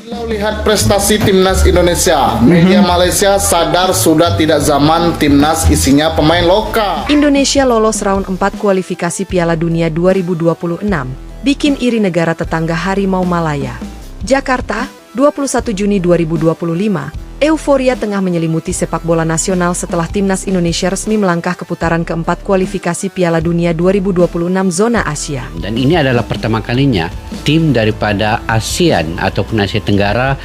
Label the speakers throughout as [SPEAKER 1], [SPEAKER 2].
[SPEAKER 1] Kalau lihat prestasi timnas Indonesia, media Malaysia sadar sudah tidak zaman timnas isinya pemain lokal.
[SPEAKER 2] Indonesia lolos round 4 kualifikasi Piala Dunia 2026, bikin iri negara tetangga Harimau Malaya. Jakarta, 21 Juni 2025. Euforia tengah menyelimuti sepak bola nasional setelah timnas Indonesia resmi melangkah ke putaran keempat kualifikasi Piala Dunia 2026 zona Asia.
[SPEAKER 3] Dan ini adalah pertama kalinya tim daripada ASEAN ataupun Asia Tenggara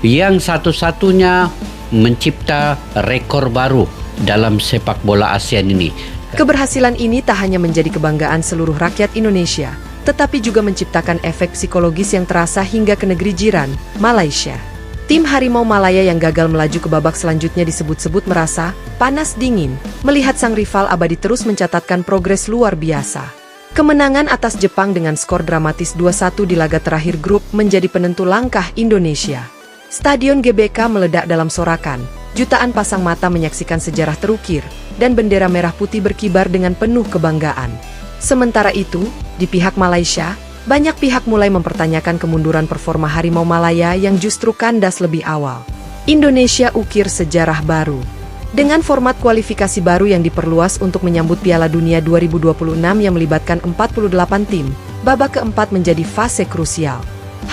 [SPEAKER 3] yang satu-satunya mencipta rekor baru dalam sepak bola ASEAN ini.
[SPEAKER 2] Keberhasilan ini tak hanya menjadi kebanggaan seluruh rakyat Indonesia, tetapi juga menciptakan efek psikologis yang terasa hingga ke negeri jiran, Malaysia. Tim Harimau Malaya yang gagal melaju ke babak selanjutnya disebut-sebut merasa panas dingin melihat sang rival abadi terus mencatatkan progres luar biasa. Kemenangan atas Jepang dengan skor dramatis 2-1 di laga terakhir grup menjadi penentu langkah Indonesia. Stadion GBK meledak dalam sorakan, jutaan pasang mata menyaksikan sejarah terukir, dan bendera merah putih berkibar dengan penuh kebanggaan. Sementara itu, di pihak Malaysia, banyak pihak mulai mempertanyakan kemunduran performa Harimau Malaya yang justru kandas lebih awal. Indonesia ukir sejarah baru. Dengan format kualifikasi baru yang diperluas untuk menyambut Piala Dunia 2026 yang melibatkan 48 tim, babak keempat menjadi fase krusial.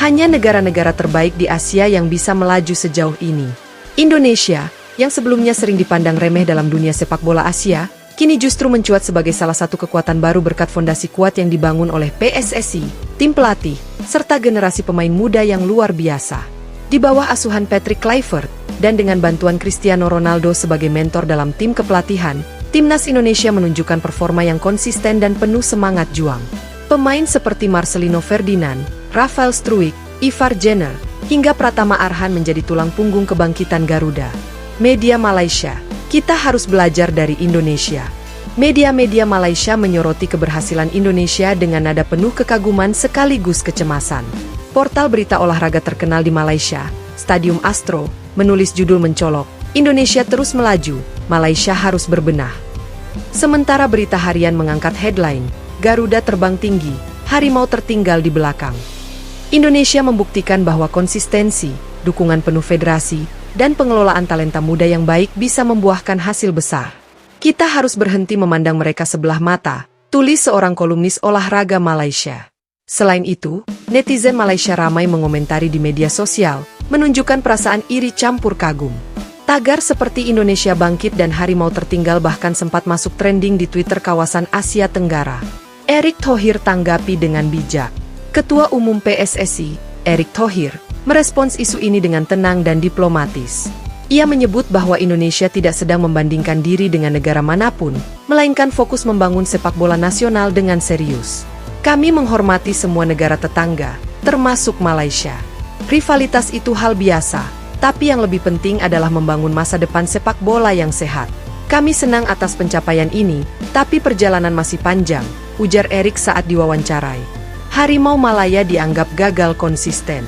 [SPEAKER 2] Hanya negara-negara terbaik di Asia yang bisa melaju sejauh ini. Indonesia, yang sebelumnya sering dipandang remeh dalam dunia sepak bola Asia, kini justru mencuat sebagai salah satu kekuatan baru berkat fondasi kuat yang dibangun oleh PSSI, tim pelatih, serta generasi pemain muda yang luar biasa. Di bawah asuhan Patrick Kluivert, dan dengan bantuan Cristiano Ronaldo sebagai mentor dalam tim kepelatihan, timnas Indonesia menunjukkan performa yang konsisten dan penuh semangat juang. Pemain seperti Marcelino Ferdinand, Rafael Struijk, Ivar Jenner, hingga Pratama Arhan menjadi tulang punggung kebangkitan Garuda. Media Malaysia, kita harus belajar dari Indonesia. Media-media Malaysia menyoroti keberhasilan Indonesia dengan nada penuh kekaguman sekaligus kecemasan. Portal berita olahraga terkenal di Malaysia, Stadium Astro, menulis judul mencolok, Indonesia terus melaju, Malaysia harus berbenah. Sementara berita harian mengangkat headline, Garuda terbang tinggi, Harimau tertinggal di belakang. Indonesia membuktikan bahwa konsistensi, dukungan penuh federasi, dan pengelolaan talenta muda yang baik bisa membuahkan hasil besar. Kita harus berhenti memandang mereka sebelah mata, tulis seorang kolumnis olahraga Malaysia. Selain itu, netizen Malaysia ramai mengomentari di media sosial, menunjukkan perasaan iri campur kagum. Tagar seperti Indonesia bangkit dan Harimau tertinggal bahkan sempat masuk trending di Twitter kawasan Asia Tenggara. Erick Thohir tanggapi dengan bijak. Ketua Umum PSSI, Erick Thohir, merespons isu ini dengan tenang dan diplomatis. Ia menyebut bahwa Indonesia tidak sedang membandingkan diri dengan negara manapun, melainkan fokus membangun sepak bola nasional dengan serius. Kami menghormati semua negara tetangga, termasuk Malaysia. Rivalitas itu hal biasa, tapi yang lebih penting adalah membangun masa depan sepak bola yang sehat. Kami senang atas pencapaian ini, tapi perjalanan masih panjang, ujar Erick saat diwawancarai. Harimau Malaya dianggap gagal konsisten.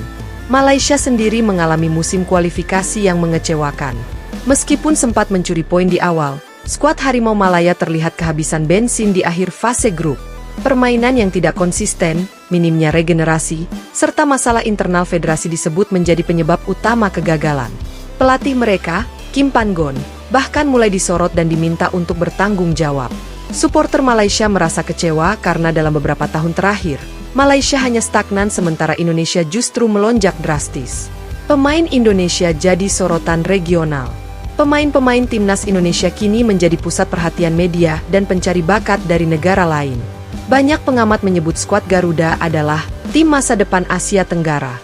[SPEAKER 2] Malaysia sendiri mengalami musim kualifikasi yang mengecewakan. Meskipun sempat mencuri poin di awal, skuad Harimau Malaya terlihat kehabisan bensin di akhir fase grup. Permainan yang tidak konsisten, minimnya regenerasi, serta masalah internal federasi disebut menjadi penyebab utama kegagalan. Pelatih mereka, Kim Pan-gon, bahkan mulai disorot dan diminta untuk bertanggung jawab. Supporter Malaysia merasa kecewa karena dalam beberapa tahun terakhir, Malaysia hanya stagnan sementara Indonesia justru melonjak drastis. Pemain Indonesia jadi sorotan regional. Pemain-pemain timnas Indonesia kini menjadi pusat perhatian media dan pencari bakat dari negara lain. Banyak pengamat menyebut skuad Garuda adalah tim masa depan Asia Tenggara.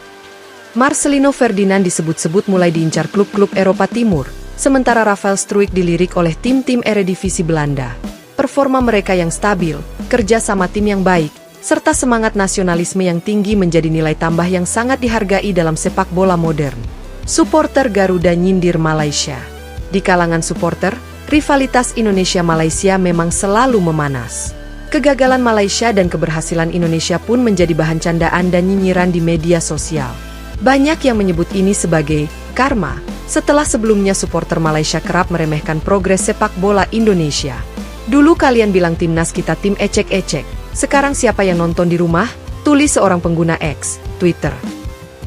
[SPEAKER 2] Marcelino Ferdinand disebut-sebut mulai diincar klub-klub Eropa Timur, sementara Rafael Struijk dilirik oleh tim-tim Eredivisie Belanda. Performa mereka yang stabil, kerja sama tim yang baik, serta semangat nasionalisme yang tinggi menjadi nilai tambah yang sangat dihargai dalam sepak bola modern. Supporter Garuda nyindir Malaysia. Di kalangan supporter, rivalitas Indonesia-Malaysia memang selalu memanas. Kegagalan Malaysia dan keberhasilan Indonesia pun menjadi bahan candaan dan nyinyiran di media sosial. Banyak yang menyebut ini sebagai karma, setelah sebelumnya supporter Malaysia kerap meremehkan progres sepak bola Indonesia. Dulu kalian bilang timnas kita tim ecek-ecek. Sekarang siapa yang nonton di rumah? Tulis seorang pengguna X, Twitter.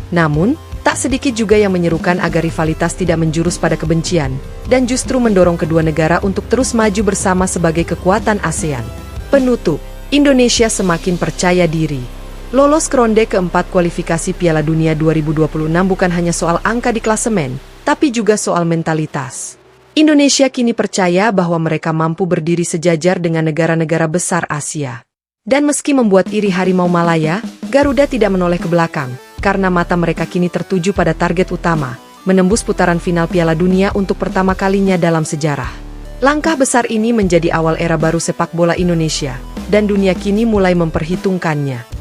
[SPEAKER 2] Namun, tak Tak sedikit juga yang menyerukan agar rivalitas tidak menjurus pada kebencian, dan justru mendorong kedua negara untuk terus maju bersama sebagai kekuatan ASEAN. Penutup, Indonesia semakin percaya diri. Lolos ke ronde keempat kualifikasi Piala Dunia 2026 bukan hanya soal angka di klasemen, tapi juga soal mentalitas. Indonesia kini percaya bahwa mereka mampu berdiri sejajar dengan negara-negara besar Asia. Dan meski membuat iri Harimau Malaya, Garuda tidak menoleh ke belakang, karena mata mereka kini tertuju pada target utama, menembus putaran final Piala Dunia untuk pertama kalinya dalam sejarah. Langkah besar ini menjadi awal era baru sepak bola Indonesia, dan dunia kini mulai memperhitungkannya.